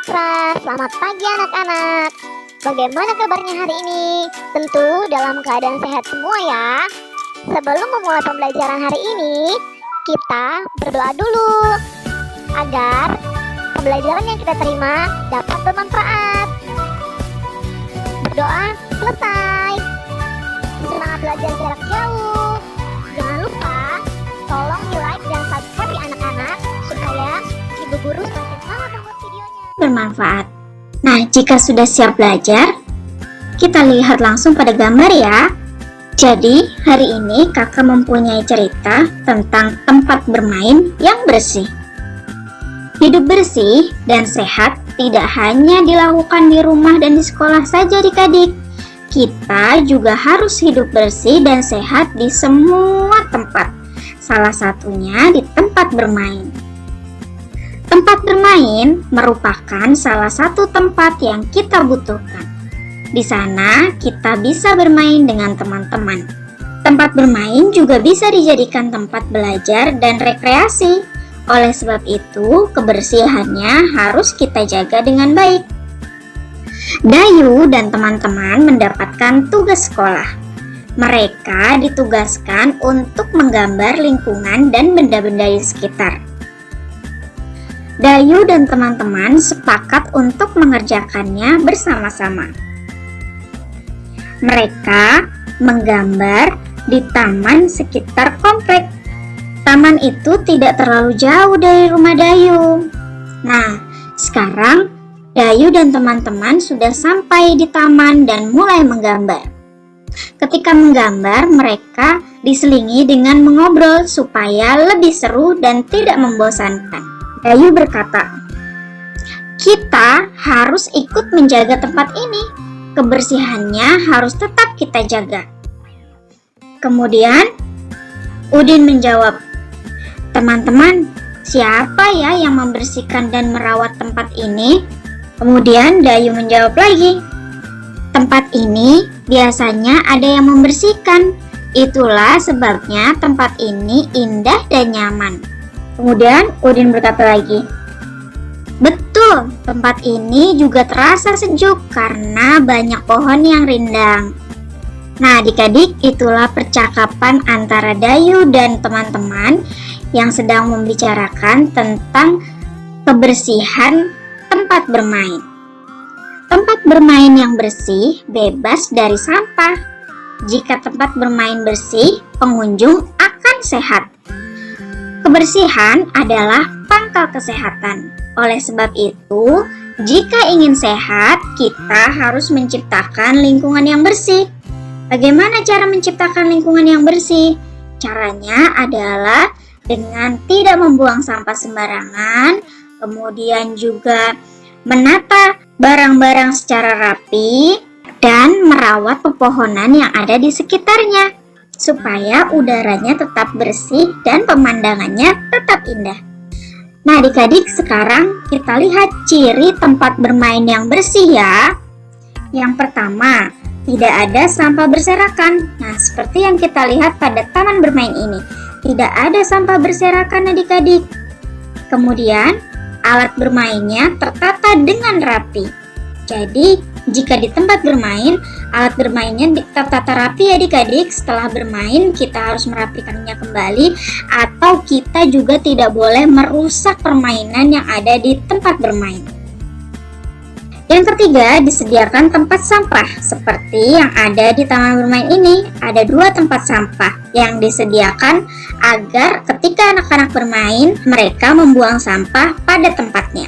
Asrar, selamat pagi anak-anak. Bagaimana kabarnya hari ini? Tentu dalam keadaan sehat semua ya. Sebelum memulai pembelajaran hari ini, kita berdoa dulu agar pembelajaran yang kita terima dapat bermanfaat. Berdoa selesai. Semangat belajar jarak jauh. Jangan lupa tolong di like dan subscribe ya anak-anak, supaya ibu guru semakin semangat membuat videonya bermanfaat. Nah, jika sudah siap belajar, kita lihat langsung pada gambar ya. Jadi, hari ini kakak mempunyai cerita tentang tempat bermain yang bersih. Hidup bersih dan sehat tidak hanya dilakukan di rumah dan di sekolah saja adik-adik. Kita juga harus hidup bersih dan sehat di semua tempat. Salah satunya di tempat bermain. Tempat bermain merupakan salah satu tempat yang kita butuhkan. Di sana kita bisa bermain dengan teman-teman. Tempat bermain juga bisa dijadikan tempat belajar dan rekreasi. Oleh sebab itu, kebersihannya harus kita jaga dengan baik. Dayu dan teman-teman mendapatkan tugas sekolah. Mereka ditugaskan untuk menggambar lingkungan dan benda-benda di sekitar. Dayu dan teman-teman sepakat untuk mengerjakannya bersama-sama. Mereka menggambar di taman sekitar komplek. Taman itu tidak terlalu jauh dari rumah Dayu. Nah, sekarang Dayu dan teman-teman sudah sampai di taman dan mulai menggambar. Ketika menggambar, mereka diselingi dengan mengobrol supaya lebih seru dan tidak membosankan. Dayu berkata, "Kita harus ikut menjaga tempat ini. Kebersihannya harus tetap kita jaga." Kemudian, Udin menjawab, "Teman-teman, siapa ya yang membersihkan dan merawat tempat ini?" Kemudian Dayu menjawab lagi, "Tempat ini biasanya ada yang membersihkan. Itulah sebabnya tempat ini indah dan nyaman." Kemudian Udin berkata lagi, "Betul, tempat ini juga terasa sejuk karena banyak pohon yang rindang." Nah, adik-adik, itulah percakapan antara Dayu dan teman-teman yang sedang membicarakan tentang kebersihan tempat bermain. Tempat bermain yang bersih bebas dari sampah. Jika tempat bermain bersih, pengunjung akan sehat. Kebersihan adalah pangkal kesehatan. Oleh sebab itu, jika ingin sehat, kita harus menciptakan lingkungan yang bersih. Bagaimana cara menciptakan lingkungan yang bersih? Caranya adalah dengan tidak membuang sampah sembarangan, kemudian juga menata barang-barang secara rapi, dan merawat pepohonan yang ada di sekitarnya, supaya udaranya tetap bersih dan pemandangannya tetap indah. Nah, adik-adik, sekarang kita lihat ciri tempat bermain yang bersih ya. Yang pertama, tidak ada sampah berserakan. Nah, seperti yang kita lihat pada taman bermain ini, tidak ada sampah berserakan adik-adik. Kemudian, alat bermainnya tertata dengan rapi. Jadi, jika di tempat bermain, alat bermainnya tertata rapi adik-adik. Setelah bermain, kita harus merapikannya kembali, atau kita juga tidak boleh merusak permainan yang ada di tempat bermain. Yang ketiga, disediakan tempat sampah. Seperti yang ada di taman bermain ini, ada 2 tempat sampah yang disediakan agar ketika anak-anak bermain, mereka membuang sampah pada tempatnya.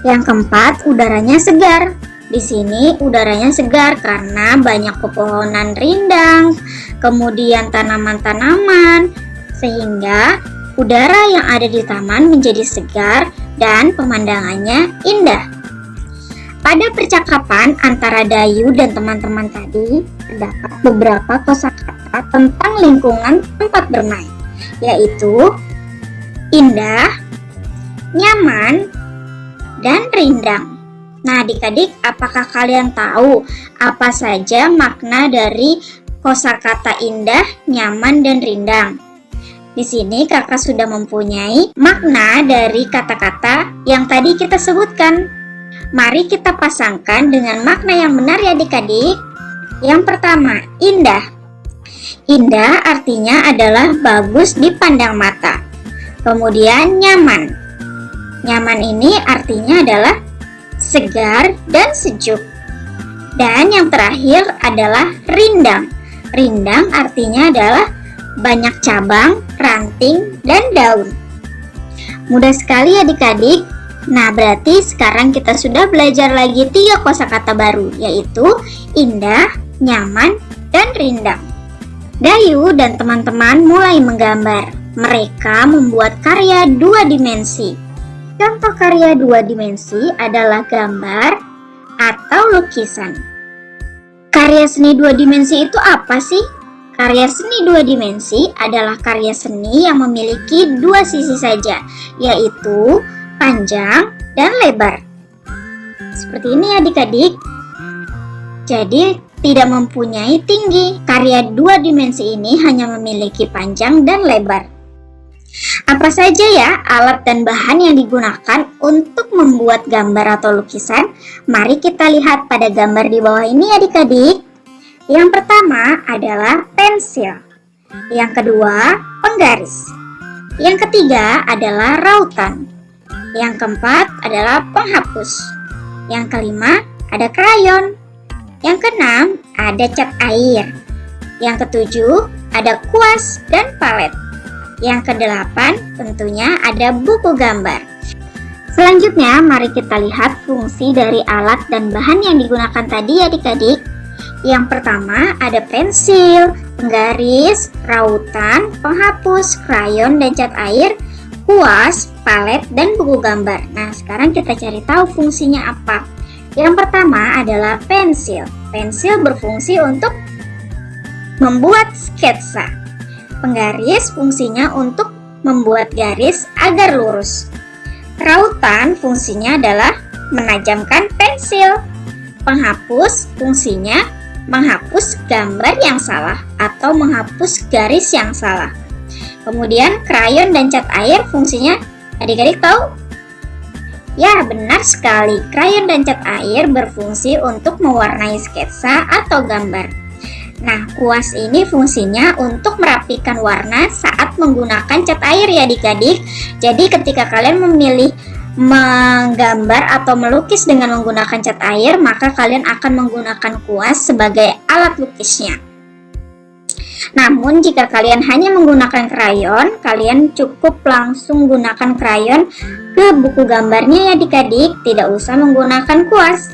Yang keempat, udaranya segar. Di sini udaranya segar karena banyak pepohonan rindang, kemudian tanaman-tanaman, sehingga udara yang ada di taman menjadi segar dan pemandangannya indah. Pada percakapan antara Dayu dan teman-teman tadi, terdapat beberapa kosakata tentang lingkungan tempat bermain, yaitu indah, nyaman, dan rindang. Nah, adik-adik, apakah kalian tahu apa saja makna dari kosakata indah, nyaman, dan rindang? Di sini kakak sudah mempunyai makna dari kata-kata yang tadi tadi kita sebutkan. Mari kita pasangkan dengan makna yang benar ya adik-adik. Yang pertama, indah. Indah artinya adalah bagus dipandang mata. Kemudian nyaman. Nyaman ini artinya adalah segar dan sejuk. Dan yang terakhir adalah rindang. Rindang artinya adalah banyak cabang, ranting, dan daun. Mudah sekali adik-adik. Nah, berarti sekarang kita sudah belajar lagi 3 kosakata baru, yaitu indah, nyaman, dan rindang. Dayu dan teman-teman mulai menggambar. Mereka membuat karya 2 dimensi. Contoh karya 2 dimensi adalah gambar atau lukisan. Karya seni 2 dimensi itu apa sih? Karya seni 2 dimensi adalah karya seni yang memiliki 2 sisi saja, yaitu panjang dan lebar. Seperti ini adik-adik. Jadi tidak mempunyai tinggi. Karya 2 dimensi ini hanya memiliki panjang dan lebar. Apa saja ya alat dan bahan yang digunakan untuk membuat gambar atau lukisan? Mari kita lihat pada gambar di bawah ini adik-adik. Yang pertama adalah pensil. Yang kedua, penggaris. Yang ketiga adalah rautan. Yang keempat adalah penghapus. Yang kelima ada krayon. Yang keenam ada cat air. Yang ketujuh ada kuas dan palet. Yang kedelapan tentunya ada buku gambar. Selanjutnya mari kita lihat fungsi dari alat dan bahan yang digunakan tadi adik-adik. Yang pertama ada pensil, penggaris, rautan, penghapus, krayon dan cat air, kuas, palet, dan buku gambar. Nah, sekarang kita cari tahu fungsinya apa. Yang pertama adalah pensil. Pensil berfungsi untuk membuat sketsa. Penggaris fungsinya untuk membuat garis agar lurus. Rautan fungsinya adalah menajamkan pensil. Penghapus fungsinya menghapus gambar yang salah atau menghapus garis yang salah. Kemudian krayon dan cat air fungsinya adik-adik tahu? Ya, benar sekali. Krayon dan cat air berfungsi untuk mewarnai sketsa atau gambar. Nah, kuas ini fungsinya untuk merapikan warna saat menggunakan cat air ya adik-adik. Jadi ketika kalian memilih menggambar atau melukis dengan menggunakan cat air, maka kalian akan menggunakan kuas sebagai alat lukisnya. Namun jika kalian hanya menggunakan krayon, kalian cukup langsung gunakan krayon ke buku gambarnya ya adik-adik, tidak usah menggunakan kuas.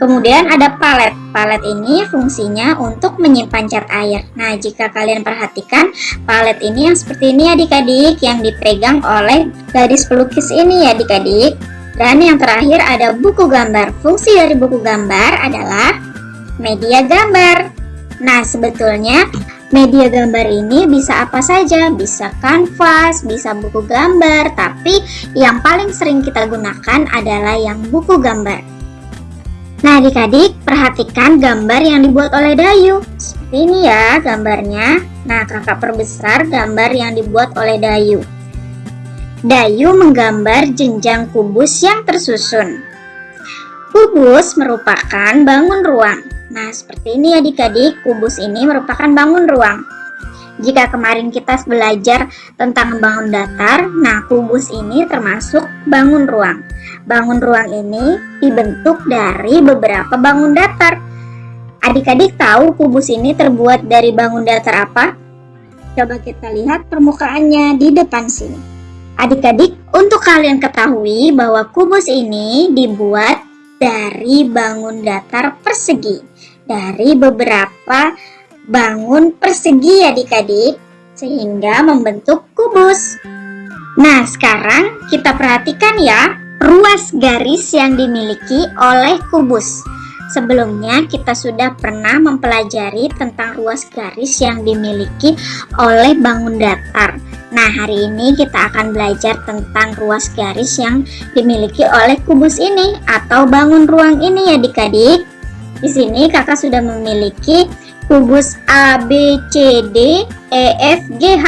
Kemudian ada palet. Palet ini fungsinya untuk menyimpan cat air. Nah, jika kalian perhatikan, palet ini yang seperti ini adik-adik, yang dipegang oleh gadis pelukis ini ya adik-adik. Dan yang terakhir ada buku gambar. Fungsi dari buku gambar adalah media gambar. Nah, sebetulnya media gambar ini bisa apa saja, bisa kanvas, bisa buku gambar, tapi yang paling sering kita gunakan adalah yang buku gambar. Nah adik-adik, perhatikan gambar yang dibuat oleh Dayu. Seperti ini ya gambarnya. Nah, kakak perbesar gambar yang dibuat oleh Dayu. Dayu menggambar jenjang kubus yang tersusun. Kubus merupakan bangun ruang. Nah, seperti ini adik-adik, kubus ini merupakan bangun ruang. Jika kemarin kita belajar tentang bangun datar, nah kubus ini termasuk bangun ruang. Bangun ruang ini dibentuk dari beberapa bangun datar. Adik-adik tahu kubus ini terbuat dari bangun datar apa? Coba kita lihat permukaannya di depan sini. Adik-adik, untuk kalian ketahui bahwa kubus ini dibuat dari bangun datar persegi. Dari beberapa bangun persegi adik-adik, sehingga membentuk kubus. Nah, sekarang kita perhatikan ya ruas garis yang dimiliki oleh kubus. Sebelumnya kita sudah pernah mempelajari tentang ruas garis yang dimiliki oleh bangun datar. Nah, hari ini kita akan belajar tentang ruas garis yang dimiliki oleh kubus ini atau bangun ruang ini ya adik-adik. Di sini kakak sudah memiliki kubus A, B, C, D, E, F, G, H.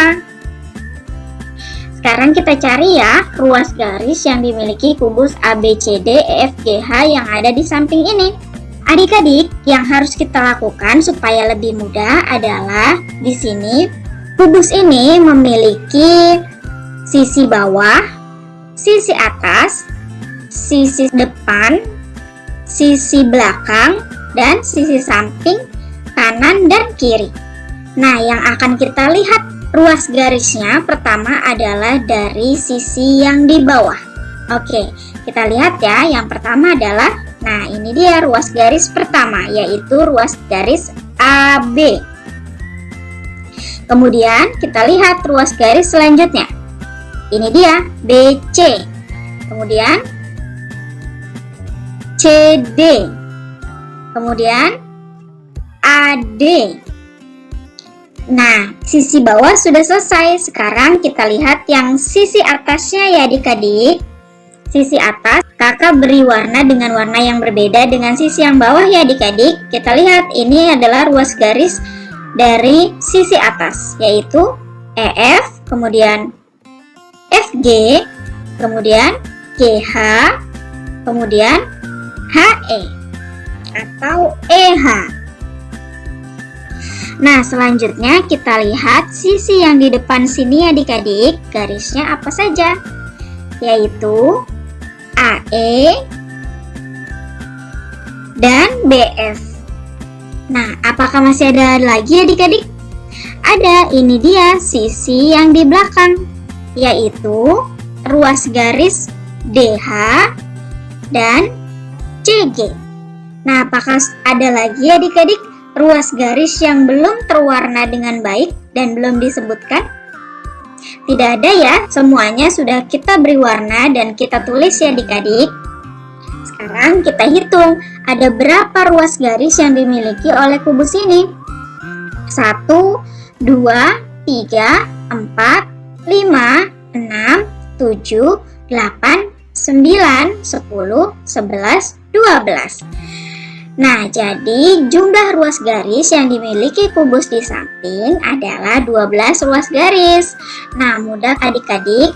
Sekarang kita cari ya ruas garis yang dimiliki kubus ABCD EFGH yang ada di samping ini. Adik-adik, yang harus kita lakukan supaya lebih mudah adalah di sini kubus ini memiliki sisi bawah, sisi atas, sisi depan, sisi belakang, dan sisi samping, kanan dan kiri. Nah, yang akan kita lihat ruas garisnya pertama adalah dari sisi yang di bawah. Oke, kita lihat ya. Yang pertama adalah, nah ini dia ruas garis pertama, yaitu ruas garis AB. Kemudian kita lihat ruas garis selanjutnya. Ini dia BC. Kemudian CD. Kemudian AD. Nah, sisi bawah sudah selesai. Sekarang kita lihat yang sisi atasnya ya adik-adik. Sisi atas kakak beri warna dengan warna yang berbeda dengan sisi yang bawah ya adik-adik. Kita lihat ini adalah ruas garis dari sisi atas, yaitu EF, kemudian FG, kemudian GH, kemudian HE atau EH. Nah, selanjutnya kita lihat sisi yang di depan sini adik-adik, garisnya apa saja? Yaitu AE dan BF. Nah, apakah masih ada lagi adik-adik? Ada, ini dia sisi yang di belakang, yaitu ruas garis DH dan CG. Nah, apakah ada lagi adik-adik ruas garis yang belum terwarna dengan baik dan belum disebutkan? Tidak ada ya, semuanya sudah kita beri warna dan kita tulis ya adik-adik. Sekarang kita hitung ada berapa ruas garis yang dimiliki oleh kubus ini. 1, 2, 3, 4, 5, 6, 7, 8, 9, 10, 11, 12. Nah, jadi jumlah ruas garis yang dimiliki kubus di samping adalah 12 ruas garis. Nah, mudah adik-adik